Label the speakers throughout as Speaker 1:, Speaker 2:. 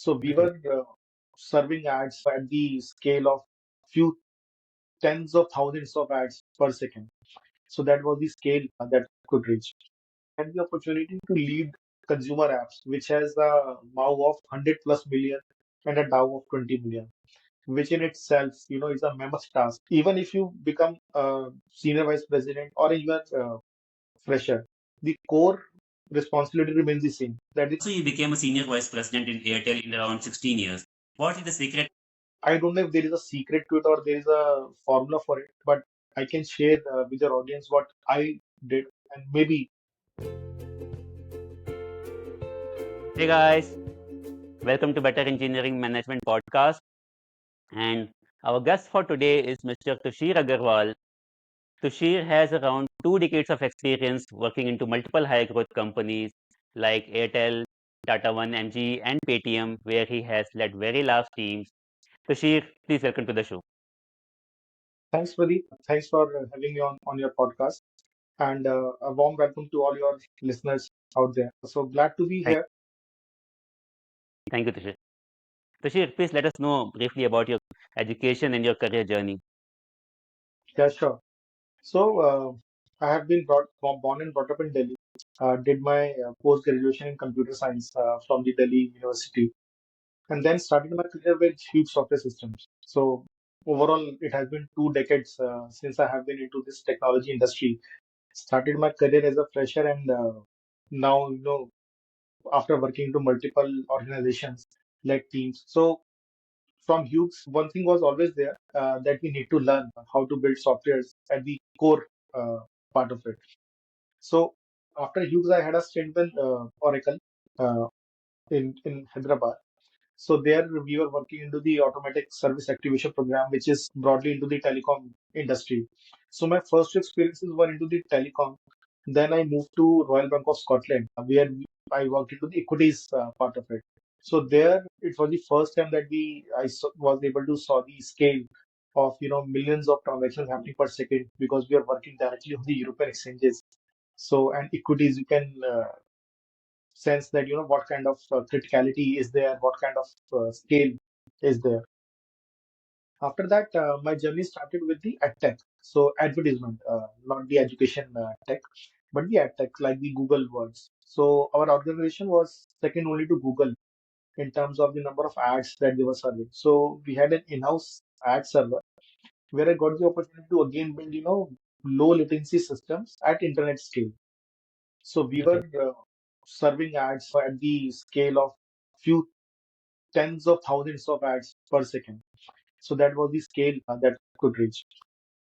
Speaker 1: So we
Speaker 2: Okay.
Speaker 1: were serving ads at the scale of few tens of thousands of ads per second. So that was the scale that could reach. Had the opportunity to lead consumer apps, which has a MAU of 100 plus million and a DAU of 20 million, which in itself, is a mammoth task. Even if you become a senior vice president or even fresher, the core responsibility remains the same. That is,
Speaker 2: So you became a senior vice president in Airtel in around 16 years. What is the secret?
Speaker 1: I don't know if there is a secret to it or there is a formula for it, but I can share with your audience what I did, and maybe.
Speaker 2: Hey guys, welcome to Better Engineering Management Podcast. And our guest for today is Mr. Tushir Agarwal. Tushir has around 2 decades of experience working into multiple high growth companies like Airtel, Tata 1MG, and Paytm, where he has led very large teams. Tushir, please welcome to the show.
Speaker 1: Thanks, Pradeep. Thanks for having me on your podcast. And a warm welcome to all your listeners out there. So glad to be
Speaker 2: Thank,
Speaker 1: here.
Speaker 2: thank you, Tushir. Tushir, please let us know briefly about your education and your career journey.
Speaker 1: Yeah, sure. So I have been born and brought up in Delhi. Did my post graduation in computer science from the Delhi University, and then started my career with huge software systems. So overall, it has been 2 decades since I have been into this technology industry. Started my career as a fresher, and now after working into multiple organizations like teams. So from Hughes, one thing was always there that we need to learn how to build softwares at the core part of it. So after Hughes, I had a stint with Oracle uh, in Hyderabad. So there we were working into the automatic service activation program, which is broadly into the telecom industry. So my first experiences were into the telecom. Then I moved to Royal Bank of Scotland, where I worked into the equities part of it. So there it was the first time that was able to saw the scale of millions of transactions happening per second because we are working directly on the European exchanges. So and equities you can sense that what kind of criticality is there, what kind of scale is there. After that, my journey started with the edtech, so advertisement, not the education tech, but the edtech, like the Google words. So our organization was second only to Google in terms of the number of ads that they were serving. So we had an in-house ad server where I got the opportunity to again build, low latency systems at internet scale. So we
Speaker 2: Okay.
Speaker 1: were serving ads at the scale of few tens of thousands of ads per second. So that was the scale that could reach.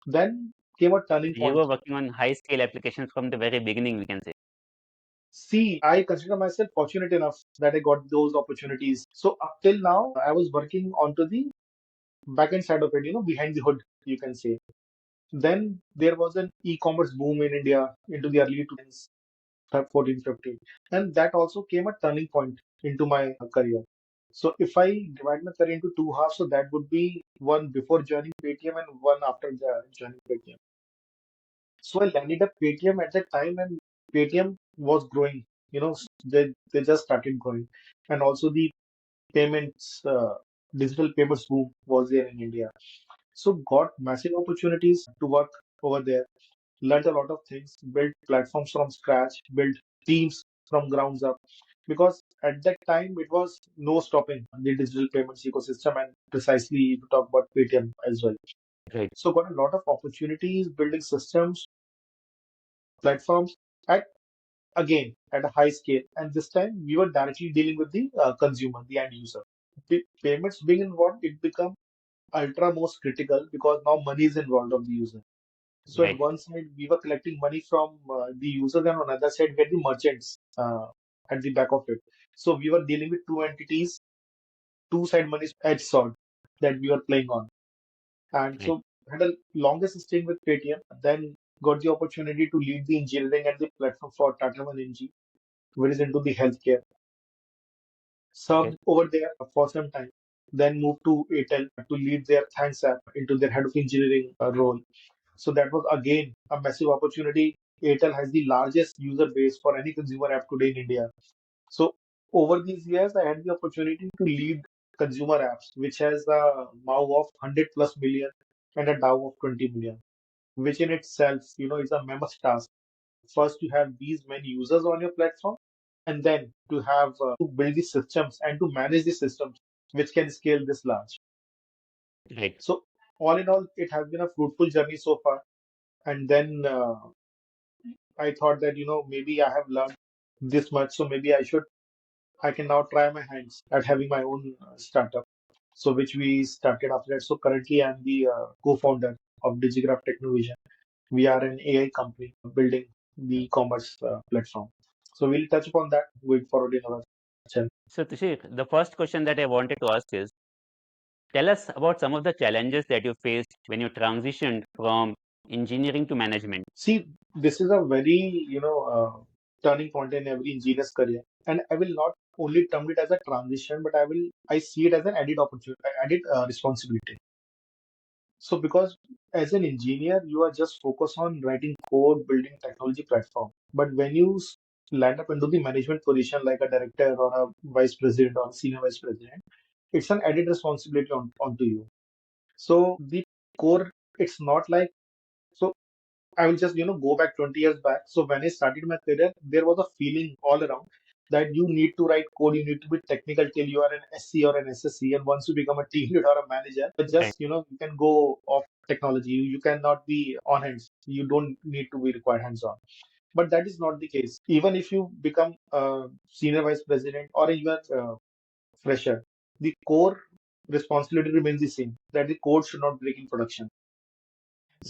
Speaker 1: Then came a turning
Speaker 2: You
Speaker 1: point.
Speaker 2: were working on high scale applications from the very beginning, we can say.
Speaker 1: See, I consider myself fortunate enough that I got those opportunities. So up till now, I was working onto the backend side of it, behind the hood, you can say. Then there was an e-commerce boom in India into the early 2000s, 14, 15. And that also came a turning point into my career. So if I divide my career into two halves, so that would be one before joining Paytm and one after joining Paytm. So I landed up Paytm at that time, and Paytm was growing. They just started growing, and also the payments, digital payments boom was there in India. So got massive opportunities to work over there. Learned a lot of things. Built platforms from scratch. Built teams from grounds up. Because at that time it was no stopping the digital payments ecosystem, and precisely to talk about Paytm as well.
Speaker 2: Right.
Speaker 1: So got a lot of opportunities building systems, platforms at again at a high scale, and this time we were directly dealing with the consumer, the end user. Payments being involved, it become ultra most critical because now money is involved of the user. So on
Speaker 2: Right.
Speaker 1: one side we were collecting money from the users, and on another side we had the merchants at the back of it. So we were dealing with two entities, two side money edge sword that we were playing on. And
Speaker 2: Right.
Speaker 1: so had a longest staying with Paytm, then got the opportunity to lead the engineering and the platform for Tata 1MG, which is into the healthcare.
Speaker 2: Okay.
Speaker 1: Served over there for some time, then moved to Airtel to lead their Thanks app into their head of engineering role. So that was again a massive opportunity. Airtel has the largest user base for any consumer app today in India. So over these years, I had the opportunity to lead consumer apps, which has a MAU of 100 plus million and a DAU of 20 million, which in itself, is a mammoth task. First, you have these many users on your platform, and then to have to build the systems and to manage the systems which can scale this large.
Speaker 2: Right.
Speaker 1: So, all in all, it has been a fruitful journey so far. And then I thought that, maybe I have learned this much, so maybe I can now try my hands at having my own startup. So, which we started after that. So, currently, I'm the co-founder of DigiCraftTechnovision. We are an AI company building the e-commerce platform. So, we'll touch upon that going forward in our channel.
Speaker 2: So, Tushir, the first question that I wanted to ask is, tell us about some of the challenges that you faced when you transitioned from engineering to management.
Speaker 1: See, this is a very, turning point in every engineer's career. And I will not only term it as a transition, but I see it as an added opportunity, added responsibility. So because as an engineer, you are just focused on writing code, building technology platform. But when you land up into the management position like a director or a vice president or senior vice president, it's an added responsibility onto you. So the core, it's not like so I will just, go back 20 years back. So when I started my career, there was a feeling all around that you need to write code, you need to be technical till you are an SC or an SSC. And once you become a team leader or a manager,
Speaker 2: Right.
Speaker 1: just, you can go off technology. You cannot be on hands. You don't need to be required hands on. But that is not the case. Even if you become a senior vice president or even fresher, the core responsibility remains the same, that the code should not break in production.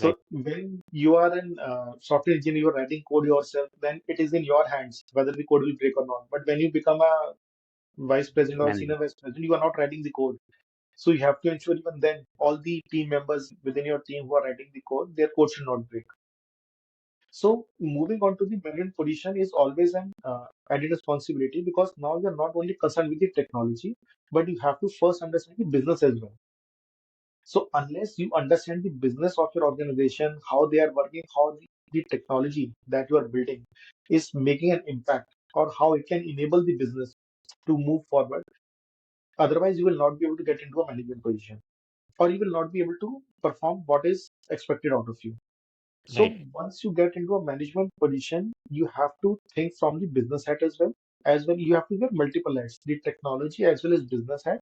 Speaker 2: Right.
Speaker 1: So when you are an software engineer, you are writing code yourself, then it is in your hands whether the code will break or not. But when you become a vice president or
Speaker 2: Manager.
Speaker 1: senior vice president, you are not writing the code. So you have to ensure even then all the team members within your team who are writing the code, their code should not break. So moving on to the management position is always an added responsibility because now you're not only concerned with the technology, but you have to first understand the business as well. So unless you understand the business of your organization, how they are working, how the technology that you are building is making an impact, or how it can enable the business to move forward, otherwise you will not be able to get into a management position, or you will not be able to perform what is expected out of you.
Speaker 2: Right.
Speaker 1: So once you get into a management position, you have to think from the business hat as well. As well, you have to get multiple hats, the technology as well as business hat,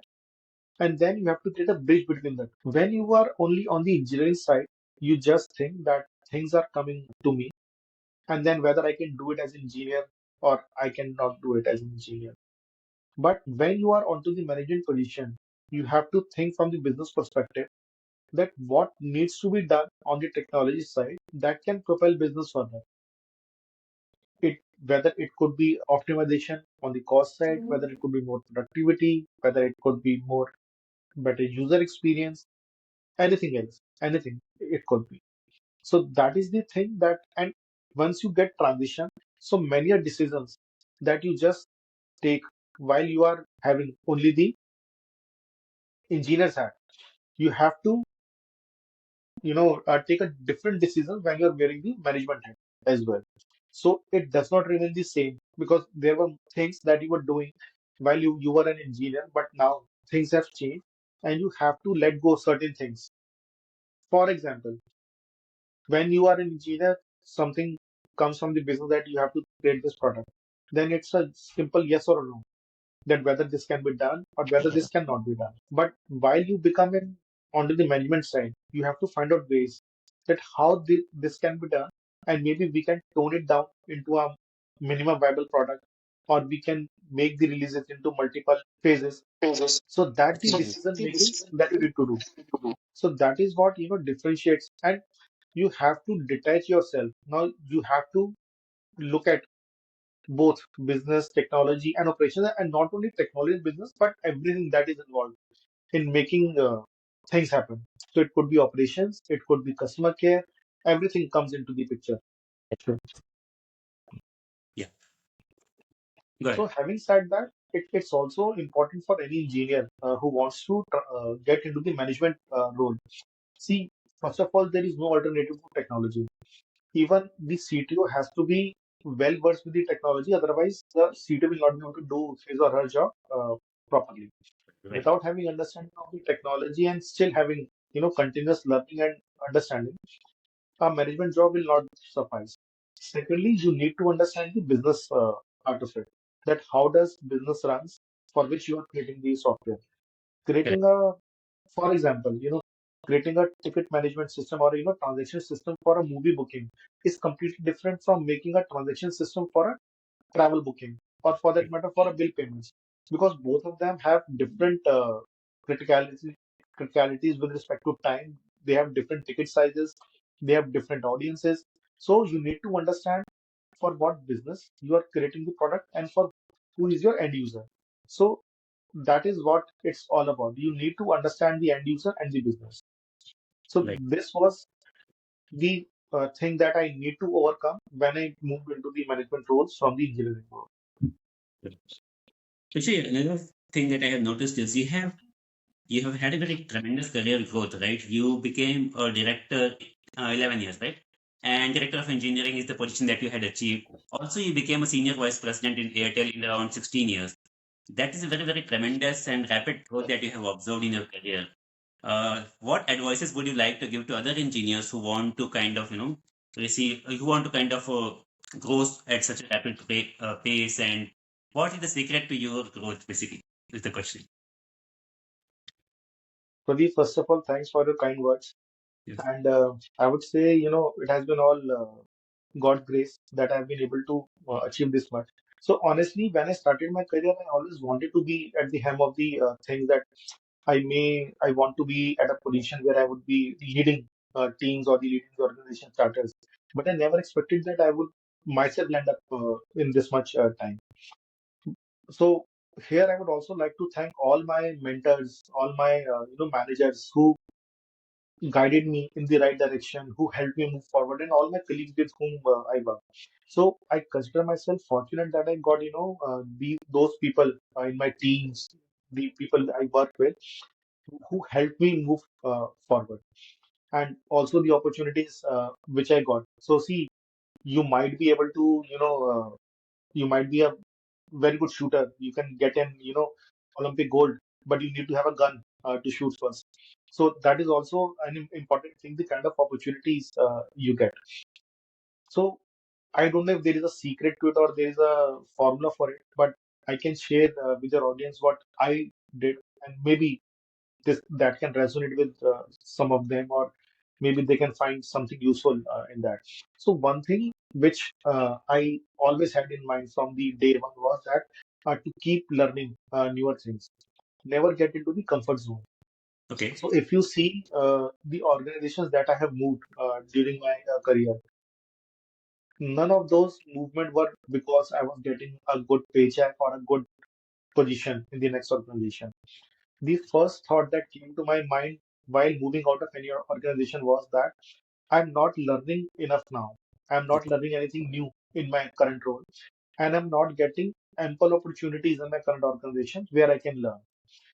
Speaker 1: and then you have to create a bridge between that. When you are only on the engineering side, you just think that things are coming to me, and then whether I can do it as an engineer or I cannot do it as an engineer. But when you are onto the management position, you have to think from the business perspective that what needs to be done on the technology side that can propel business further. It whether it could be optimization on the cost side, whether it could be more productivity, whether it could be more better user experience, anything else, anything it could be. So that is the thing that, and once you get transition, so many are decisions that you just take while you are having only the engineer's hat. You have to, take a different decision when you're wearing the management hat as well. So it does not remain the same because there were things that you were doing while you were an engineer, but now things have changed and you have to let go certain things. For example, when you are an engineer, something comes from the business that you have to create this product. Then it's a simple yes or a no that whether this can be done or whether this cannot be done. But while you become in onto the management side, you have to find out ways that how this can be done, and maybe we can tone it down into a minimum viable product, or we can make the releases into multiple phases. So that the
Speaker 2: Mhm.
Speaker 1: decision making that you need to do. So that is what differentiates, and you have to detach yourself. Now you have to look at both business, technology, and operations, and not only technology and business, but everything that is involved in making things happen. So it could be operations, it could be customer care, everything comes into the picture. Sure.
Speaker 2: Yeah. Go
Speaker 1: So
Speaker 2: ahead.
Speaker 1: having said that, it's also important for any engineer who wants to get into the management role. See, first of all, there is no alternative to technology. Even the CTO has to be well versed with the technology. Otherwise, the CTO will not be able to do his or her job properly.
Speaker 2: Right.
Speaker 1: Without having understanding of the technology and still having continuous learning and understanding, a management job will not suffice. Secondly, you need to understand the business part of it. That how does business runs for which you are creating the software.
Speaker 2: Correct.
Speaker 1: Creating a, for example, creating a ticket management system or transaction system for a movie booking is completely different from making a transaction system for a travel booking, or for that matter, for a bill payments, because both of them have different criticalities, criticalities with respect to time. They have different ticket sizes, they have different audiences. So you need to understand for what business you are creating the product and for who is your end user. So that is what it's all about. You need to understand the end user and the business. So
Speaker 2: Right.
Speaker 1: this was the thing that I need to overcome when I moved into the management roles from the engineering world.
Speaker 2: Actually, another thing that I have noticed is you have had a very tremendous career growth, right? You became a director 11 years, right? And director of engineering is the position that you had achieved. Also, you became a senior vice president in Airtel in around 16 years. That is a very, very tremendous and rapid growth that you have observed in your career. What advices would you like to give to other engineers who want to kind of, who want to kind of grow at such a rapid pace? And what is the secret to your growth, basically, is the question.
Speaker 1: Pradeep, first of all, thanks for your kind words.
Speaker 2: Yes.
Speaker 1: And I would say, it has been all God grace that I've been able to achieve this much. So honestly, when I started my career, I always wanted to be at the helm of the things that I want to be at a position where I would be leading teams or the leading the organization starters. But I never expected that I would myself land up in this much time. So here I would also like to thank all my mentors, all my managers who guided me in the right direction, who helped me move forward, and all my colleagues with whom I work. So I consider myself fortunate that I got those people in my teams, the people I work with, who helped me move forward, and also the opportunities which I got. So see, you might be able to you might be a very good shooter. You can get in, Olympic gold, but you need to have a gun to shoot first. So that is also an important thing, the kind of opportunities you get. So I don't know if there is a secret to it or there is a formula for it, but I can share with your audience what I did, and maybe this that can resonate with some of them, or maybe they can find something useful in that. So one thing which I always had in mind from the day one was that to keep learning newer things, never get into the comfort zone.
Speaker 2: Okay.
Speaker 1: So if you see the organizations that I have moved during my career, none of those movement were because I was getting a good paycheck or a good position in the next organization. The first thought that came to my mind while moving out of any organization was that I'm not learning enough now. I'm not learning anything new in my current role, and I'm not getting ample opportunities in my current organization where I can learn.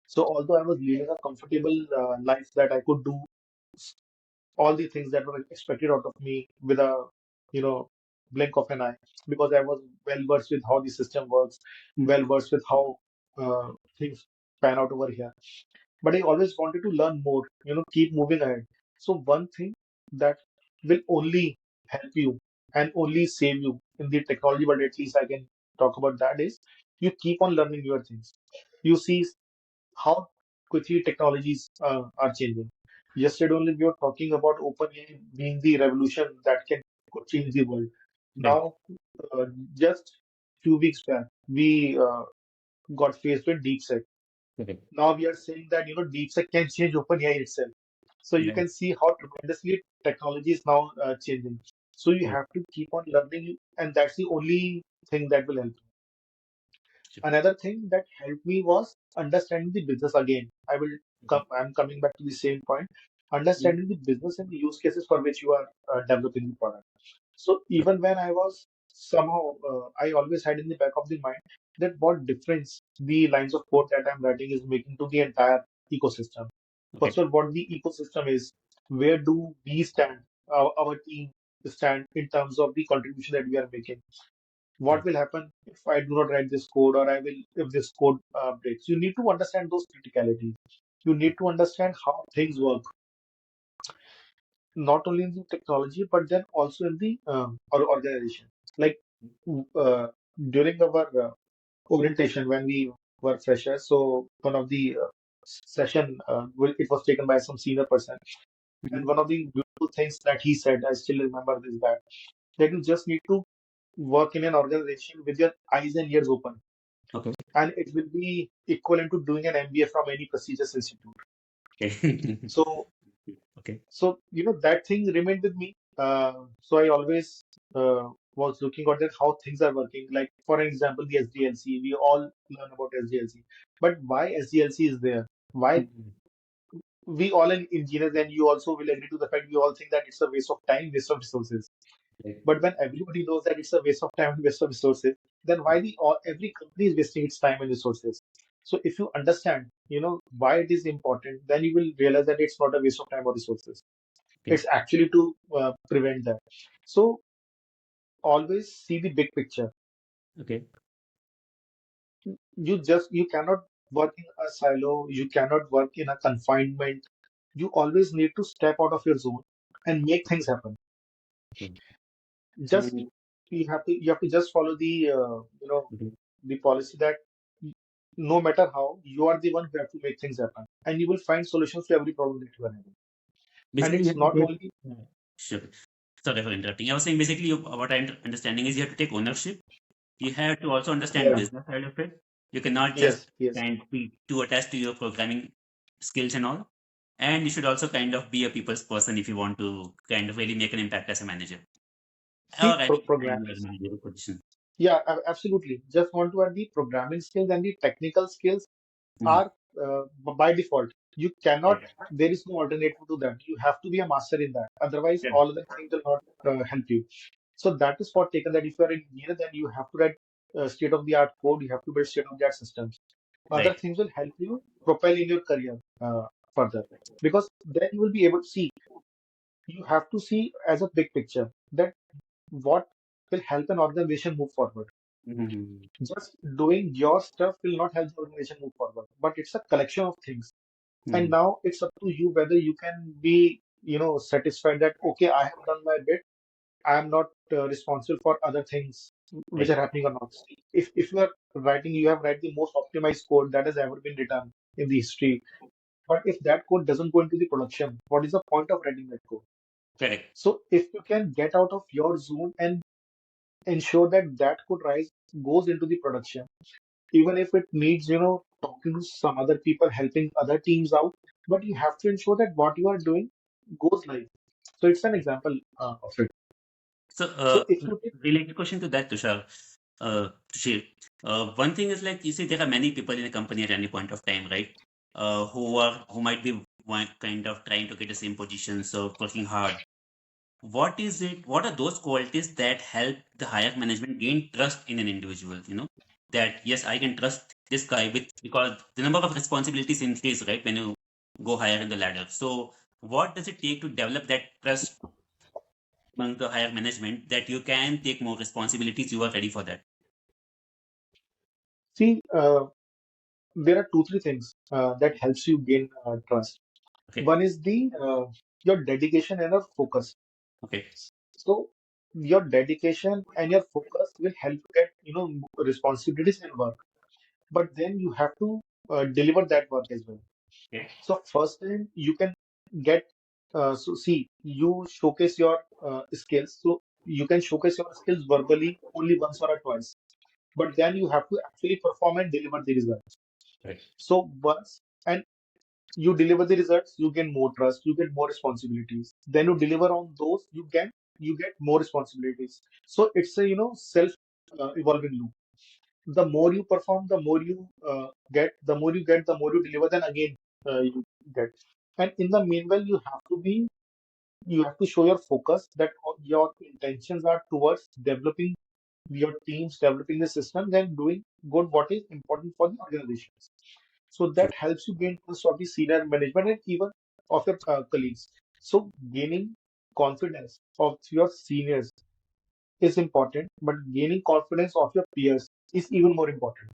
Speaker 1: So, although I was leading a comfortable life that I could do all the things that were expected out of me with a you know blink of an eye, because I was well versed with how the system works, well versed with how things pan out over here, but I always wanted to learn more, keep moving ahead. So one thing that will only help you and only save you in the technology, but at least I can talk about that, is you keep on learning newer things. You see how quickly technologies are changing. Yesterday only we were talking about OpenAI being the revolution that can could change the world.
Speaker 2: Right.
Speaker 1: Now, uh, just few weeks back, we got faced with DeepSeek.
Speaker 2: Correct.
Speaker 1: Now we are saying that DeepSeek can change OpenAI itself. So you
Speaker 2: Right.
Speaker 1: can see how tremendously technology is now changing. So you
Speaker 2: Right.
Speaker 1: have to keep on learning, and that's the only thing that will help.
Speaker 2: Sure.
Speaker 1: Another thing that helped me was understanding the business again. I'm coming back to the same point.
Speaker 2: Mhm.
Speaker 1: Understanding the business and the use cases for which you are developing the product. So even when I was somehow, I always had in the back of the mind that what difference the lines of code that I'm writing is making to the entire ecosystem. First
Speaker 2: Okay.
Speaker 1: of all, what the ecosystem is, where do we stand, our team stand in terms of the contribution that we are making. What will happen if I do not write this code, or I will if this code breaks? You need to understand those criticalities. You need to understand how things work, not only in the technology, but then also in the our organization. Like uh, during our orientation when we were freshers, so one of the session, it was taken by some senior person, and
Speaker 2: Mhm.
Speaker 1: one of the beautiful things that he said, I still remember this, that you just need to work in an organization with your eyes and ears open,
Speaker 2: Okay.
Speaker 1: and it will be equivalent to doing an MBA from any prestigious institute.
Speaker 2: Okay.
Speaker 1: So,
Speaker 2: Okay.
Speaker 1: that thing remained with me. So I always was looking at that how things are working. Like for example, the SDLC. We all learn about SDLC, but why SDLC is there? Why
Speaker 2: Mhm.
Speaker 1: we all are engineers, and you also will agree to the fact we all think that it's a waste of time, waste of resources.
Speaker 2: Right.
Speaker 1: But when everybody knows that it's a waste of time and waste of resources, then why every company is wasting its time and resources? So if you understand, why it is important, then you will realize that it's not a waste of time or resources.
Speaker 2: Okay.
Speaker 1: It's actually to prevent that. So always see the big picture.
Speaker 2: Okay.
Speaker 1: You cannot work in a silo. You cannot work in a confinement. You always need to step out of your zone and make things happen.
Speaker 2: Okay.
Speaker 1: Just
Speaker 2: And
Speaker 1: you have to just follow the
Speaker 2: okay.
Speaker 1: the policy that no matter how, you are the one who have to make things happen, and you will find solutions to every problem that you are having. And
Speaker 2: Basically, you
Speaker 1: it's
Speaker 2: have to
Speaker 1: not
Speaker 2: take.
Speaker 1: only
Speaker 2: Sure. Sorry for interrupting. I was saying basically, what I'm understanding is you have to take ownership. You have to also understand
Speaker 1: yeah,
Speaker 2: business side of it. You cannot just
Speaker 1: yes, yes,
Speaker 2: kind of be too attached to your programming skills and all. And you should also kind of be a people's person if you want to kind of really make an impact as a manager
Speaker 1: see
Speaker 2: or any kind
Speaker 1: programming.
Speaker 2: of managerial position.
Speaker 1: Yeah, absolutely. Just want to add the programming skills and the technical skills
Speaker 2: Mhm.
Speaker 1: are by default. You cannot.
Speaker 2: Right.
Speaker 1: There is no alternative to that. You have to be a master in that. Otherwise,
Speaker 2: Right.
Speaker 1: all other things will not help you. So that is for taken that if you are an engineer, then you have to write state-of-the-art code. You have to build state-of-the-art systems. Other
Speaker 2: Right.
Speaker 1: things will help you propel in your career further, because then you will be able to see. You have to see as a big picture that what will help an organization move forward.
Speaker 2: Mhm.
Speaker 1: Just doing your stuff will not help the organization move forward, but it's a collection of things. And
Speaker 2: Mhm.
Speaker 1: now it's up to you whether you can be, satisfied that, okay, I have done my bit. I am not responsible for other things which
Speaker 2: Right.
Speaker 1: are happening or not. If you have write the most optimized code that has ever been written in the history. But if that code doesn't go into the production, what is the point of writing that code?
Speaker 2: Correct.
Speaker 1: So if you can get out of your zone and ensure that that code rise goes into the production, even if it needs, talking to some other people, helping other teams out, but you have to ensure that what you are doing goes live. So it's an example of it.
Speaker 2: So,
Speaker 1: So if you take,
Speaker 2: related question to that, Tushir. One thing is like you see, there are many people in a company at any point of time, right? Who might be one kind of trying to get the same position, so working hard. What is it? What are those qualities that help the higher management gain trust in an individual? That yes, I can trust this guy with because the number of responsibilities increase, right? When you go higher in the ladder. So, what does it take to develop that trust among the higher management that you can take more responsibilities? You are ready for that.
Speaker 1: see, there are two, three things that helps you gain trust.
Speaker 2: Okay.
Speaker 1: One is the your dedication and your focus.
Speaker 2: Okay.
Speaker 1: So your dedication and your focus will help you get, responsibilities and work. But then you have to deliver that work as well.
Speaker 2: Okay.
Speaker 1: So first time you can get, so see, you showcase your skills. So you can showcase your skills verbally only once or twice, but then you have to actually perform and deliver the results.
Speaker 2: Right.
Speaker 1: So once and you deliver the results, you gain more trust, you get more responsibilities. Then you deliver on those, you get more responsibilities. So it's a self evolving loop. The more you perform, the more you get, the more you deliver, then again you get. And in the meanwhile, you have to show your focus that your intentions are towards developing your teams, developing the system, then doing good what is important for the organizations. So
Speaker 2: True.
Speaker 1: that helps you gain trust of the senior management and even of your colleagues. So gaining confidence of your seniors is important, but gaining confidence of your peers is even more important.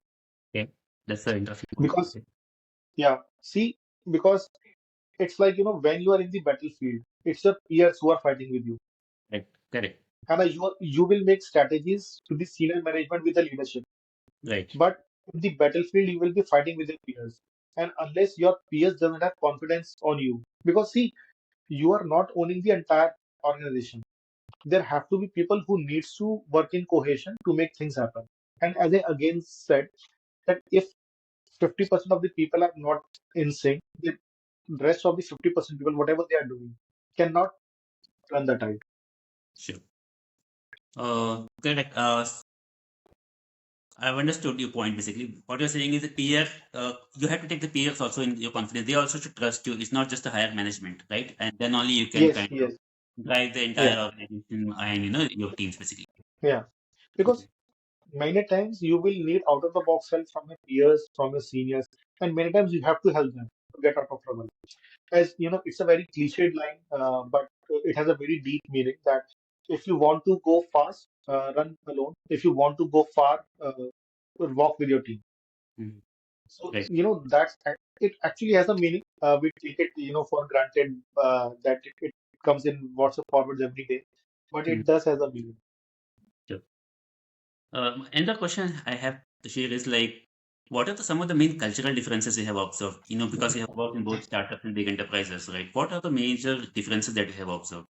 Speaker 2: Okay, that's an interesting point.
Speaker 1: Because,
Speaker 2: Okay.
Speaker 1: yeah, see, because it's like, when you are in the battlefield, it's your peers who are fighting with you.
Speaker 2: Right. Correct.
Speaker 1: And you will make strategies to the senior management with the leadership.
Speaker 2: Right.
Speaker 1: But in the battlefield, you will be fighting with your peers. And unless your peers doesn't have confidence on you, because see, you are not owning the entire organization. There have to be people who needs to work in cohesion to make things happen. And as I again said, that if 50% of the people are not in sync, the rest of the 50% people, whatever they are doing, cannot run the tide.
Speaker 2: Sure. Correct. I've understood your point basically. What you're saying is the peer, you have to take the peers also in your confidence. They also should trust you. It's not just the higher management, right? And then only you can
Speaker 1: Yes,
Speaker 2: kind of
Speaker 1: yes,
Speaker 2: drive the
Speaker 1: yeah,
Speaker 2: entire organization and your teams basically.
Speaker 1: yeah. Because
Speaker 2: Okay.
Speaker 1: many times you will need out of the box help from your peers, from your seniors, and many times you have to help them to get out of trouble. As you know, it's a very cliched line, but it has a very deep meaning that if you want to go fast, run alone. If you want to go far, walk with your team.
Speaker 2: Mhm.
Speaker 1: So,
Speaker 2: Right.
Speaker 1: it actually has a meaning. We take it, for granted that it comes in WhatsApp forwards every day, but
Speaker 2: Mhm.
Speaker 1: it does has a meaning.
Speaker 2: Sure. Another question I have to share is like, what are some of the main cultural differences you have observed? Because you have worked in both startups and big enterprises, right? What are the major differences that you have observed?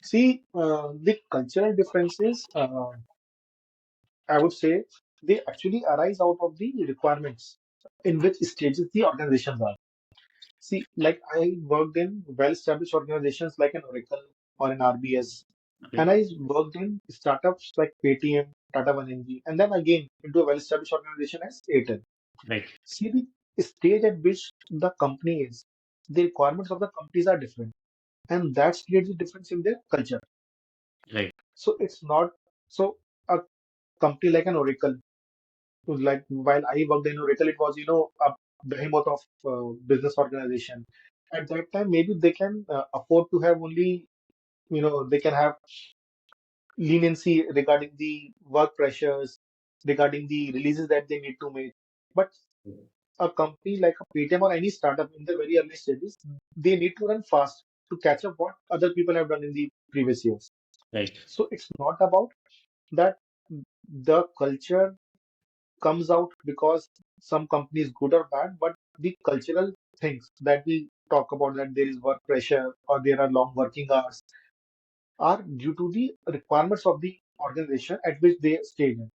Speaker 1: See, the cultural differences, I would say, they actually arise out of the requirements in which stages the organizations are. See, like I worked in well-established organizations like an Oracle or an RBS,
Speaker 2: Okay.
Speaker 1: and I worked in startups like Paytm, Tata 1MG, and then again into a well-established organization as Airtel.
Speaker 2: Right.
Speaker 1: See, the stage at which the company is, the requirements of the companies are different, and that creates a difference in their culture.
Speaker 2: Right.
Speaker 1: So it's not so a company like an Oracle, like while I worked in Oracle, it was a behemoth of business organization. At that time, maybe they can afford to have only they can have leniency regarding the work pressures, regarding the releases that they need to make. But a company like a Paytm or any startup in the very early stages, they need to run fast to catch up what other people have done in the previous years.
Speaker 2: Right.
Speaker 1: So it's not about that the culture comes out because some company is good or bad, but the cultural things that we talk about, that there is work pressure or there are long working hours, are due to the requirements of the organization at which they stay in.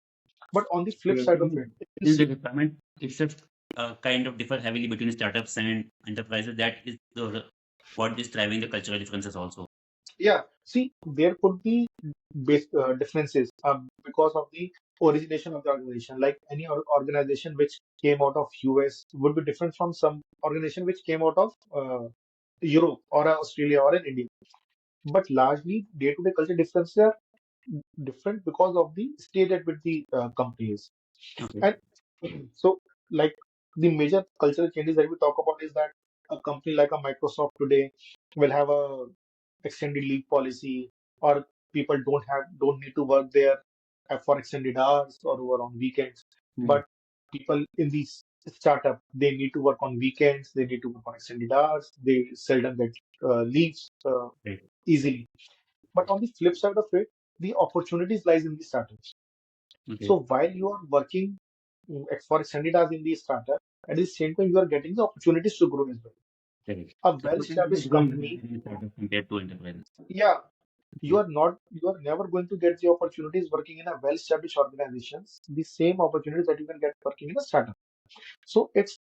Speaker 1: But on the flip
Speaker 2: So
Speaker 1: side of it, if you
Speaker 2: in the
Speaker 1: see,
Speaker 2: requirement itself kind of differ heavily between startups and enterprises. That is what is driving the cultural differences also.
Speaker 1: yeah, see, there could be differences because of the origination of the organization. Like any organization which came out of US would be different from some organization which came out of Europe or Australia or in India. But largely, day-to-day culture differences are different because of the stage at which the company is.
Speaker 2: Okay.
Speaker 1: And so, like the major cultural changes that we talk about is that a company like a Microsoft today will have a extended leave policy, or people don't need to work there for extended hours or over on weekends.
Speaker 2: Hmm.
Speaker 1: But people in these startup, they need to work on weekends, they need to work on extended hours, they seldom get leaves
Speaker 2: Right.
Speaker 1: easily. But on the flip side of it, the opportunities lies in the startups.
Speaker 2: Okay.
Speaker 1: So while you are working for extended hours in the startup, at the same time you are getting the opportunities to grow as well.
Speaker 2: Correct.
Speaker 1: A
Speaker 2: So opportunities are
Speaker 1: well-established
Speaker 2: growing
Speaker 1: company,
Speaker 2: in startups compared to enterprises.
Speaker 1: yeah,
Speaker 2: Okay.
Speaker 1: you are never going to get the opportunities working in a well-established organizations, the same opportunities that you can get working in a startup. So it's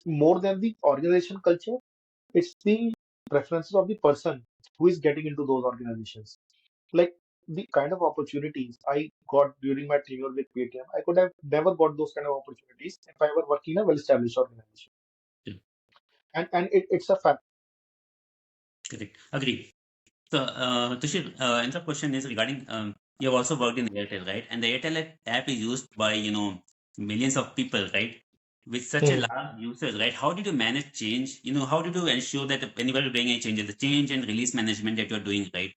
Speaker 1: more than the organization culture, it's the preferences of the person who is getting into those organizations. Like the kind of opportunities I got during my tenure with Paytm, I could have never got those kind of opportunities if I were working in a well-established organization.
Speaker 2: Sure.
Speaker 1: It's a fact.
Speaker 2: Correct. Agree. So, Tushir, another question is regarding you have also worked in Airtel, right? And the Airtel app is used by millions of people, right? With such a
Speaker 1: Hmm.
Speaker 2: large users, right? How did you manage change? How did you ensure that whenever you're doing a change, the change and release management that you're doing, right?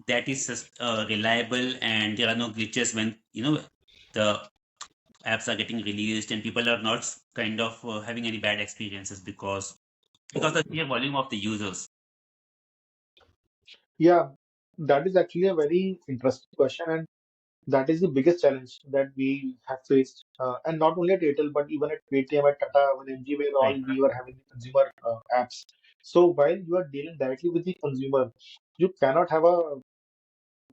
Speaker 2: that is reliable and there are no glitches when the apps are getting released and people are not kind of having any bad experiences because of the sheer volume of the users.
Speaker 1: Yeah, that is actually a very interesting question, and that is the biggest challenge that we have faced. And not only at Airtel, but even at Paytm, at Tata, when MG, where all
Speaker 2: Right.
Speaker 1: we were having the consumer apps. So while you are dealing directly with the consumer, you cannot have a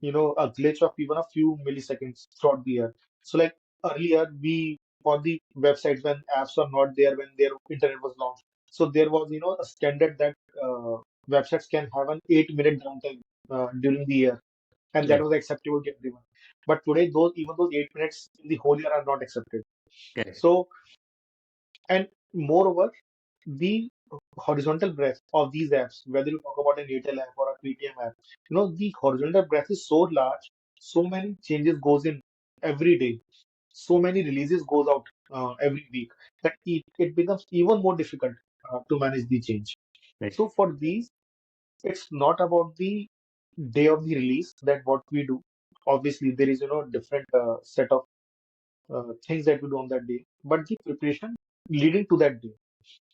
Speaker 1: glitch of even a few milliseconds throughout the year. So like earlier, we on the websites when apps were not there, when their internet was launched. So there was a standard that websites can have an 8 minute downtime during the year, and that
Speaker 2: Right.
Speaker 1: was acceptable to everyone. But today, those 8 minutes in the whole year are not accepted.
Speaker 2: Correct.
Speaker 1: So, and moreover, the horizontal breadth of these apps, whether you talk about an Airtel app or a Paytm app, the horizontal breadth is so large, so many changes goes in every day, so many releases goes out every week that it becomes even more difficult to manage the change.
Speaker 2: Right.
Speaker 1: So for these, it's not about the day of the release that what we do. Obviously, there is different set of things that we do on that day, but the preparation leading to that day,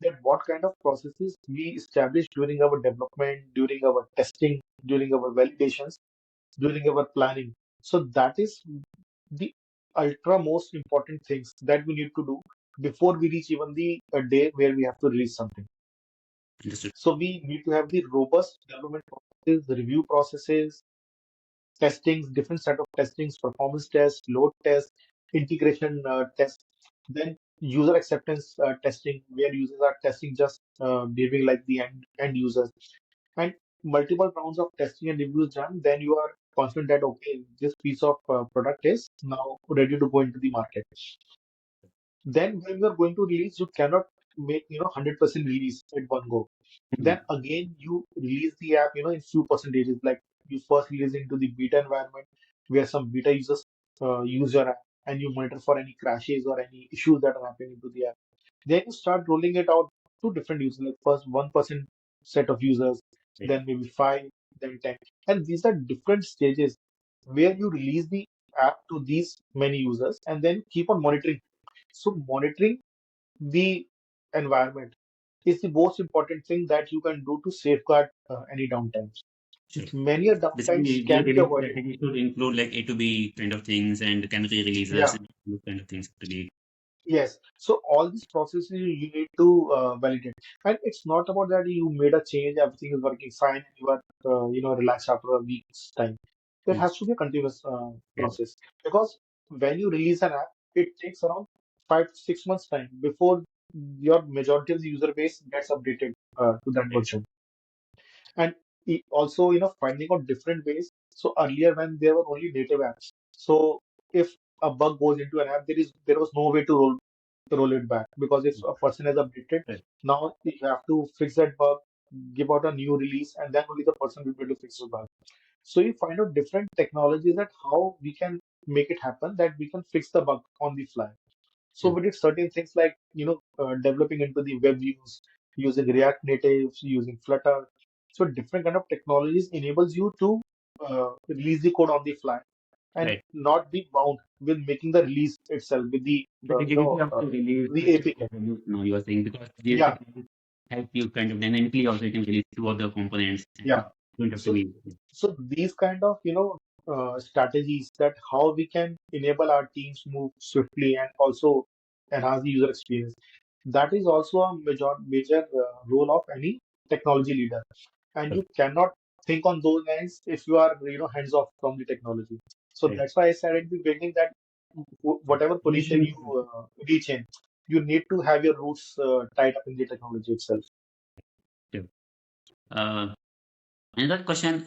Speaker 1: that what kind of processes we establish during our development, during our testing, during our validations, during our planning. So that is the ultra most important things that we need to do before we reach even the day where we have to release something.
Speaker 2: Understood.
Speaker 1: So we need to have the robust development processes, the review processes, testings, different set of testings, performance tests, load tests, integration tests, then user acceptance testing, where users are testing just behaving like the end users, and multiple rounds of testing and reviews done. Then you are confident that okay, this piece of product is now ready to go into the market. Then when you are going to release, you cannot make 100% release at one go.
Speaker 2: Mhm.
Speaker 1: Then again, you release the app in few percentages. Like you first release into the beta environment where some beta users use your app, and you monitor for any crashes or any issues that are happening into the app. Then you start rolling it out to different users, like first 1% set of users,
Speaker 2: Right.
Speaker 1: then maybe five, then 10. And these are different stages where you release the app to these many users and then keep on monitoring. So monitoring the environment is the most important thing that you can do to safeguard any downtimes.
Speaker 2: Sure.
Speaker 1: Many a
Speaker 2: Basically,
Speaker 1: downtimes
Speaker 2: your
Speaker 1: can be
Speaker 2: release
Speaker 1: avoided.
Speaker 2: strategy should include like A to B kind of things and canary releases
Speaker 1: Yeah.
Speaker 2: and those kind of things to be.
Speaker 1: Yes. So all these processes you need to validate, and it's not about that you made a change, everything is working fine, and you are relaxed after a week's time. It
Speaker 2: Mm.
Speaker 1: has to be a continuous
Speaker 2: Right.
Speaker 1: process because when you release an app, it takes around 5 to 6 months time before your majority of the user base gets updated to that
Speaker 2: Right.
Speaker 1: version. And also finding out different ways. So earlier when there were only native apps, so if a bug goes into an app, there was no way to roll it back, because if a person has updated,
Speaker 2: Right.
Speaker 1: now you have to fix that bug, give out a new release, and then only the person will be able to fix the bug. So you find out different technologies that how we can make it happen that we can fix the bug on the fly. So
Speaker 2: Yeah.
Speaker 1: we did certain things like, developing into the web views, using React Native, using Flutter. So different kind of technologies enables you to release the code on the fly and
Speaker 2: Right.
Speaker 1: not be bound with making the release itself with the,
Speaker 2: The flexibility of the release
Speaker 1: the
Speaker 2: structure
Speaker 1: APK.
Speaker 2: of release now you are saying because the
Speaker 1: Yeah,
Speaker 2: API help you kind of dynamically also you can release two of the components and
Speaker 1: yeah.
Speaker 2: don't have to
Speaker 1: So
Speaker 2: be.
Speaker 1: So these kind of strategies, that how we can enable our teams move swiftly and also enhance the user experience. That is also a major role of any technology leader. And you cannot think on those lines if you are hands off from the technology. So
Speaker 2: Right.
Speaker 1: that's why I said at the beginning that whatever position
Speaker 2: Anything.
Speaker 1: you reach in, you need to have your roots tied up in the technology itself.
Speaker 2: Sure. Uh, Another question,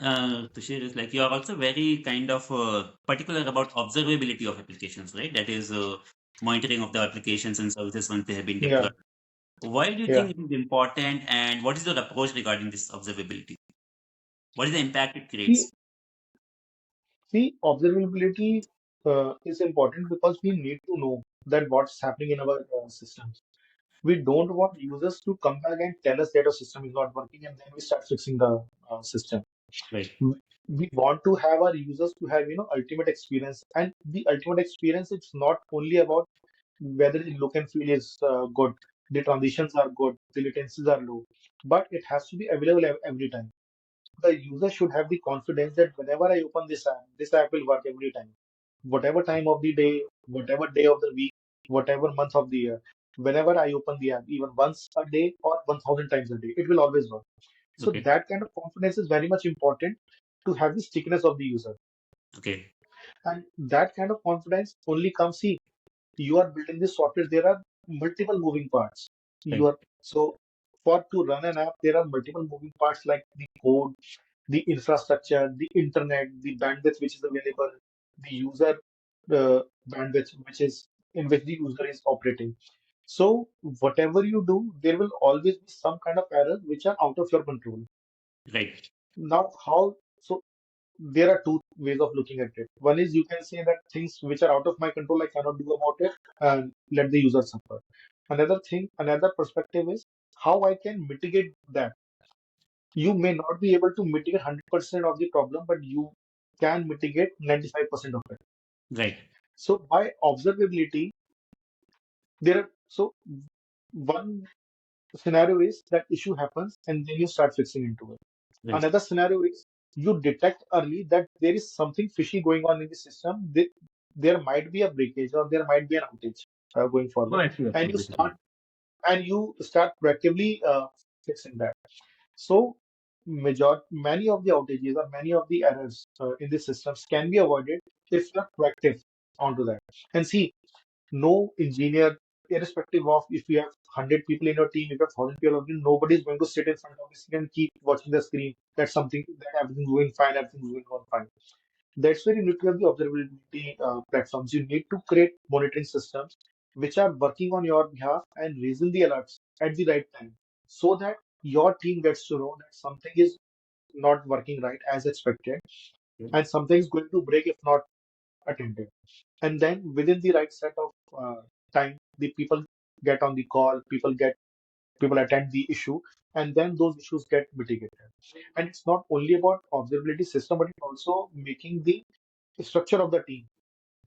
Speaker 2: Tushir, is like you are also very kind of particular about observability of applications, right? That is monitoring of the applications and services once they have been
Speaker 1: Yeah,
Speaker 2: deployed. Why do you
Speaker 1: yeah.
Speaker 2: think it is important, and what is your approach regarding this observability? What is the impact it
Speaker 1: See,
Speaker 2: creates?
Speaker 1: See, observability is important because we need to know that what's happening in our systems. We don't want users to come back and tell us that our system is not working, and then we start fixing the system.
Speaker 2: Right.
Speaker 1: We want to have our users to have, ultimate experience. And the ultimate experience, it's not only about whether the look and feel is good, the transitions are good, the latencies are low, but it has to be available every time. The user should have the confidence that whenever I open this app will work every time. Whatever time of the day, whatever day of the week, whatever month of the year, whenever I open the app, even once a day or 1,000 times a day, it will always work. So
Speaker 2: Okay.
Speaker 1: that kind of confidence is very much important to have the stickiness of the user.
Speaker 2: Okay.
Speaker 1: And that kind of confidence only comes, see, you are building this software, there are multiple moving parts. You
Speaker 2: Right.
Speaker 1: are so for to run an app, there are multiple moving parts like the code, the infrastructure, the internet, the bandwidth which is available, the user bandwidth which is in which the user is operating. So whatever you do, there will always be some kind of errors which are out of your control.
Speaker 2: Right.
Speaker 1: Now, how so? There are two ways of looking at it. One is you can say that things which are out of my control, I cannot do about it, and let the user suffer. Another thing, another perspective is how I can mitigate that. You may not be able to mitigate 100% of the problem, but you can mitigate 95% of it.
Speaker 2: Right.
Speaker 1: So by observability, there are so one scenario is that issue happens and then you start fixing into it.
Speaker 2: Right.
Speaker 1: Another scenario is you detect early that there is something fishy going on in the system. There might be a breakage or there might be an outage going
Speaker 2: Oh,
Speaker 1: forward,
Speaker 2: actually,
Speaker 1: and you
Speaker 2: absolutely.
Speaker 1: start proactively fixing that. So many of the outages or many of the errors in the systems can be avoided if you are proactive onto that. And see, no engineer, irrespective of if you have 100 people in your team, if you have 1,000 people in your team, nobody is going to sit in front of the screen and keep watching the screen. That everything's going fine, everything's going on fine. That's where you need to have the observability platforms. You need to create monitoring systems which are working on your behalf and raising the alerts at the right time so that your team gets to know that something is not working right as expected
Speaker 2: Okay.
Speaker 1: and something is going to break if not attended. And then within the right set of time, the people get on the call, people attend the issue, and then those issues get mitigated. And it's not only about observability system, but it's also making the structure of the team.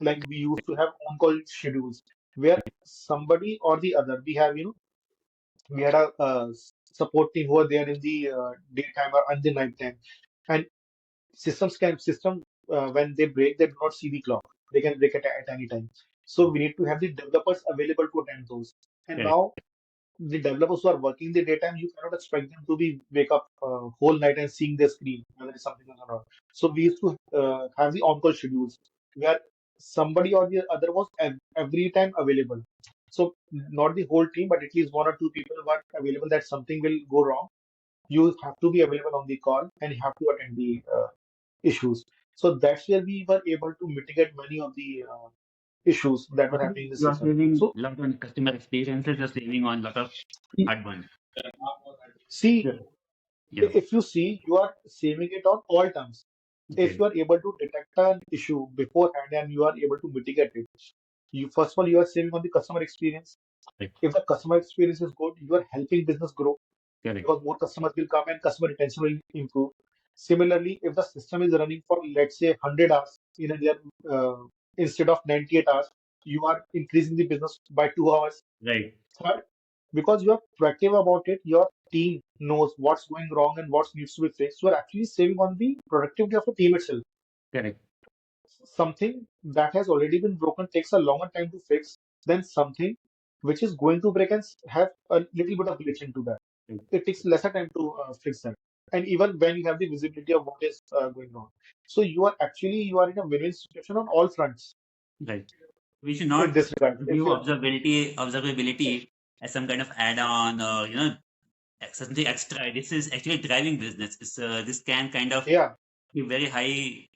Speaker 1: Like we used to have on-call schedules where somebody or the other, we had a support team who were there in the daytime or in the nighttime, and system when they break, they do not see the clock. They can break at any time. So we need to have the developers available to attend those. And
Speaker 2: Correct.
Speaker 1: now the developers who are working the daytime, you cannot expect them to be wake up whole night and seeing their screen whether it's something or not. So we used to have the on-call schedules where somebody or the other was every time available. So not the whole team, but at least one or two people were available that something will go wrong. You have to be available on the call and you have to attend the issues. So that's where we were able to mitigate many of the issues that were
Speaker 2: Basically,
Speaker 1: happening in the
Speaker 2: you are
Speaker 1: system.
Speaker 2: saving
Speaker 1: So
Speaker 2: a lot on customer experiences, you're saving on a lot of hard ones.
Speaker 1: see,
Speaker 2: Yeah. Yeah.
Speaker 1: if you see, you are saving it on all terms. If
Speaker 2: Okay.
Speaker 1: you are able to detect an issue beforehand and you are able to mitigate it, you first of all you are saving on the customer experience.
Speaker 2: Correct.
Speaker 1: If the customer experience is good, you are helping business grow
Speaker 2: Correct.
Speaker 1: because more customers will come and customer retention will improve. Similarly, if the system is running for let's say 100 hours in a year instead of 98 hours, you are increasing the business by 2 hours.
Speaker 2: Right.
Speaker 1: Third, because you are proactive about it, your team knows what's going wrong and what needs to be fixed. You are actually saving on the productivity of the team itself.
Speaker 2: Correct.
Speaker 1: Something that has already been broken takes a longer time to fix than something which is going to break and have a little bit of glitch into that.
Speaker 2: Right.
Speaker 1: It takes lesser time to fix that. And even when you have the visibility of what is going on. So you are in a win-win situation on all fronts
Speaker 2: Right. We should
Speaker 1: in
Speaker 2: not
Speaker 1: this regard.
Speaker 2: view
Speaker 1: If you
Speaker 2: observability as some kind of add-on or something extra. This is actually driving business. This can kind of
Speaker 1: yeah,
Speaker 2: give very high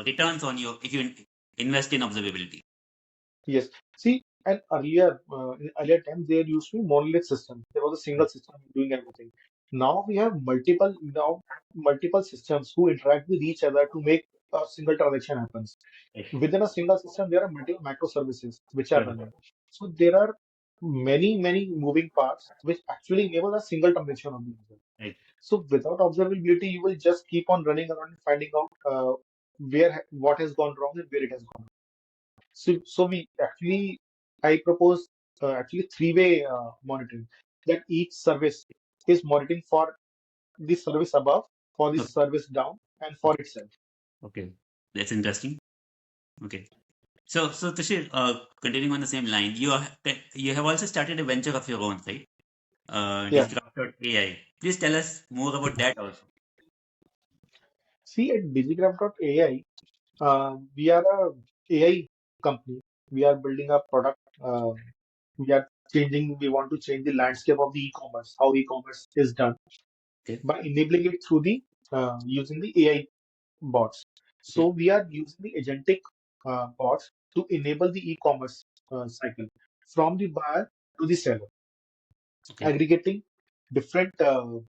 Speaker 2: returns on you if you invest in observability.
Speaker 1: yes. See, and in earlier times, there used to be monolith system. There was a single
Speaker 2: Right.
Speaker 1: system doing everything. Now multiple systems who interact with each other to make a single transaction happens.
Speaker 2: Right.
Speaker 1: Within a single system, there are multiple microservices which are
Speaker 2: Correct.
Speaker 1: running. So there are many moving parts which actually enable a single transaction on the user.
Speaker 2: Right.
Speaker 1: So without observability, you will just keep on running around and finding out what has gone wrong and where it has gone. So we actually, I propose actually three-way monitoring, that each service is monitoring for the service above, for the
Speaker 2: Okay.
Speaker 1: service down, and for itself.
Speaker 2: Okay. That's interesting. Okay. So Tushir, continuing on the same line, you have also started a venture of your own, right?
Speaker 1: Yeah.
Speaker 2: DigiCraft.ai. Please tell us more about that also.
Speaker 1: See, at DigiCraft.ai, we are a AI company. We are building a product. We are changing. We want to change the landscape of the e-commerce, how e-commerce is done,
Speaker 2: Okay.
Speaker 1: by enabling it through the using the AI bots. So
Speaker 2: Okay.
Speaker 1: we are using the agentic bots to enable the e-commerce cycle from the buyer to the seller,
Speaker 2: Okay.
Speaker 1: aggregating different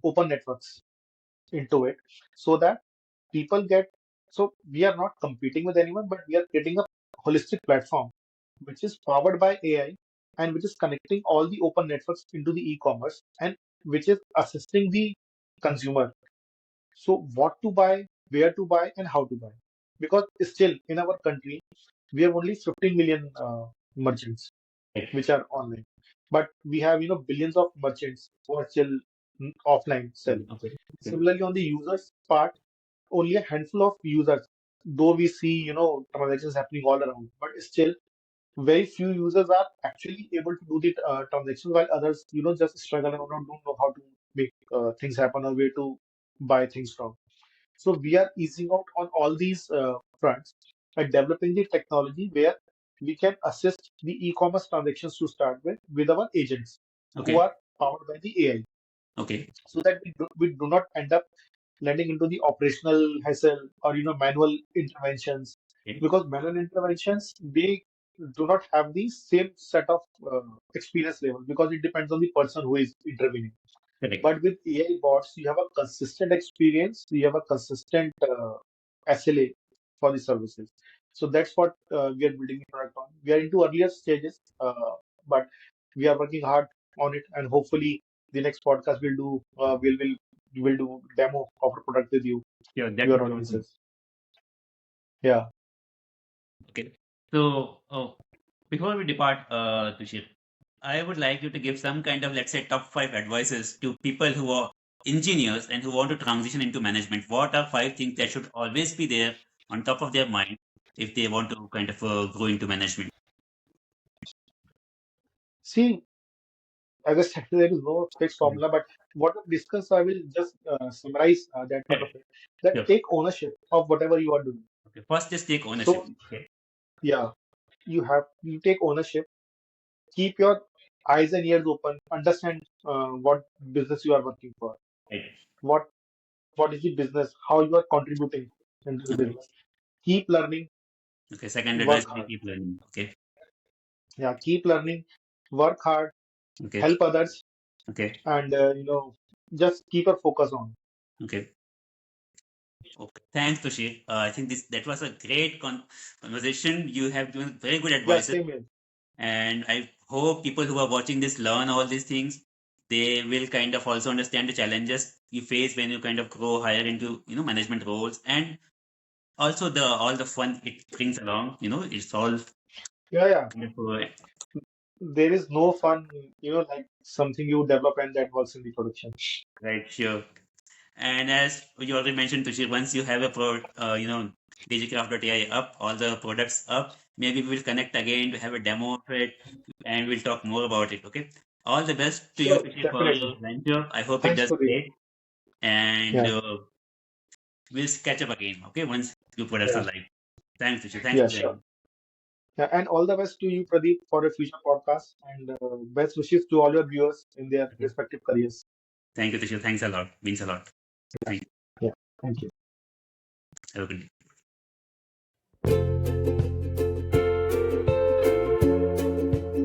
Speaker 1: open networks into it, so that people get. So we are not competing with anyone, but we are creating a holistic platform which is powered by AI and which is connecting all the open networks into the e-commerce, and which is assisting the consumer. So what to buy, where to buy, and how to buy. Because still in our country, we have only 15 million merchants
Speaker 2: Right.
Speaker 1: which are online, but we have billions of merchants who are still offline sell.
Speaker 2: Okay. Okay.
Speaker 1: Similarly, on the users part, only a handful of users, though we see transactions happening all around, but still very few users are actually able to do the transactions, while others just struggle and don't know how to make things happen or where to buy things from. So we are easing out on all these fronts and developing the technology where we can assist the e-commerce transactions to start with our agents who
Speaker 2: Okay.
Speaker 1: are powered by the AI,
Speaker 2: Okay.
Speaker 1: so that we do not end up landing into the operational hassle or manual interventions,
Speaker 2: Okay.
Speaker 1: because manual interventions, they do not have the same set of experience level, because it depends on the person who is intervening.
Speaker 2: Correct.
Speaker 1: But with AI bots, you have a consistent experience, you have a consistent SLA for the services. So that's what we are building the product on. We are into earlier stages, but we are working hard on it, and hopefully the next podcast we'll do we will do demo of a product with you,
Speaker 2: Yeah, that
Speaker 1: your
Speaker 2: would be awesome.
Speaker 1: audiences. Yeah.
Speaker 2: Okay. So, before we depart, Tushir, I would like you to give some kind of, let's say, top five advices to people who are engineers and who want to transition into management. What are five things that should always be there on top of their mind if they want to kind of go into management?
Speaker 1: See, as I said, there is no fixed
Speaker 2: Mhm.
Speaker 1: formula, but what we discuss, I will just summarize that part of
Speaker 2: Correct.
Speaker 1: it. That
Speaker 2: Sure.
Speaker 1: take ownership of whatever you are doing.
Speaker 2: Okay. First, just take ownership.
Speaker 1: So
Speaker 2: Okay.
Speaker 1: yeah, you take ownership, keep your eyes and ears open, understand what business you are working for,
Speaker 2: Right.
Speaker 1: what what is the business, how you are contributing into the
Speaker 2: Okay.
Speaker 1: business. Keep learning,
Speaker 2: Okay. Second advice
Speaker 1: work
Speaker 2: will be
Speaker 1: hard.
Speaker 2: keep learning. Okay.
Speaker 1: Yeah, keep learning, work hard,
Speaker 2: Okay.
Speaker 1: help others,
Speaker 2: Okay.
Speaker 1: and just keep your focus on.
Speaker 2: Okay. Okay. Thanks, Tushir. I think that was a great conversation. You have given very good
Speaker 1: Yeah,
Speaker 2: advices.
Speaker 1: same here.
Speaker 2: And I hope people who are watching this learn all these things. They will kind of also understand the challenges you face when you kind of grow higher into management roles, and also the all the fun it brings along. It's all
Speaker 1: Yeah, yeah.
Speaker 2: kind of,
Speaker 1: There is no fun, like something you develop and that works in the production.
Speaker 2: right, sure. And as you already mentioned, Tushir, once you have a DigiCraft.ai up, all the products up, maybe we will connect again to have a demo of it, and we'll talk more about it. Okay. All the best to you,
Speaker 1: Sure,
Speaker 2: Tushir, for
Speaker 1: definitely.
Speaker 2: your venture. I hope it
Speaker 1: Thanks
Speaker 2: does
Speaker 1: for the.
Speaker 2: great. And
Speaker 1: Yeah,
Speaker 2: we'll catch up again, okay, once your products are
Speaker 1: yeah,
Speaker 2: live. Thanks, Tushir. Thanks
Speaker 1: yeah,
Speaker 2: for
Speaker 1: sure.
Speaker 2: joining.
Speaker 1: Yeah, and all the best to you, Pradeep, for a future podcast, and best wishes to all your viewers in their
Speaker 2: Okay.
Speaker 1: respective careers.
Speaker 2: Thank you, Tushir. Thanks a lot. Means a lot. Thank you.
Speaker 1: Yeah, thank you.
Speaker 2: Have a good day.